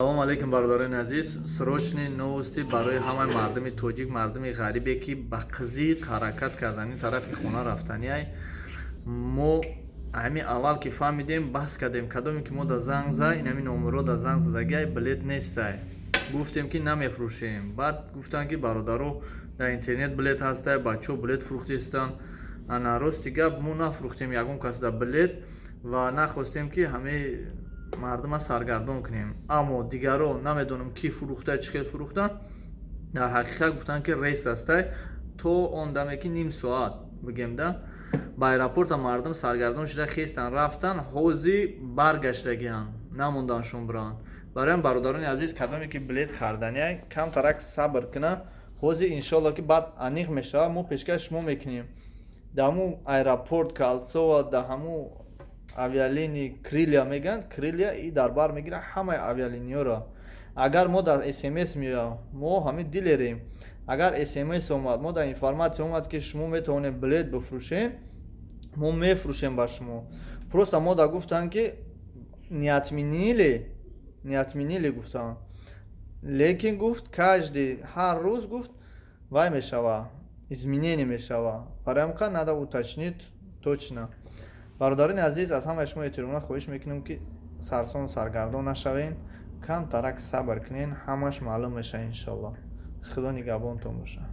салом алейкум бародарони азиз. Срочни новости барои ҳамаи мардуми тоҷик, мардуми ғарибе ки ба қизиқ ҳаракат кардани тарафи хона рафтаниай. Мо ҳамин аввал ки фаҳмидем баҳс кардем кадоме ки мо да занг зай ин ҳамин номерҳо да занг задагиай билет нестай. Гуфтем ки намефурӯшем. Баъд гуфтанд ки бародаро дар интернет билет ҳастай, бачаҳо билет фурӯхтистанд. Ана рости гап мо нафурӯхтем ягон кас да билет ва нахостем ки ҳамаи мардума саргардон кунем. Аммо дигаро намедонам ки фурӯхта чӣ хел фурӯхта. Дар ҳақиқат гуфтанд ки рейс ҳастай то он даме ки ним соат бигем да ба аэропорта мардум саргардон шуда хестан рафтан ҳози баргаштагианд намонданшон буранд. Барои ҳам бародарони азиз кадоме ки билет харданиай камтарак сабр кина ҳози иншоалло ки баъд аниқ мешава мо пешкаш шумо мекунем дар ҳамун аэропорт Калцова дар ҳамун авиалинии Крилия мегӯянд Крилия и дар бар мегирад ҳамаи авиалиниёро. Агар мо дар смс меояд мо ҳамин дилерем. Агар смс омад мо дар информатсия омад ки шумо метавонед билет бифурӯшем мо мефурӯшем ба шумо. Просто мо да гуфтанд ки неотменили гуфтанд. Лекин гуфт каждый ҳар рӯз гуфт вай мешава изменение мешава. Барои ҳам ка надо уточнить точно. Бародарони азиз аз ҳамаи шумо эҳтиромона хоҳиш мекунем ки сарсон саргардон нашавен, камтарак сабр кунен, ҳамаш маълум мешавад иншоалло. Худо нигаҳбонтон бошад.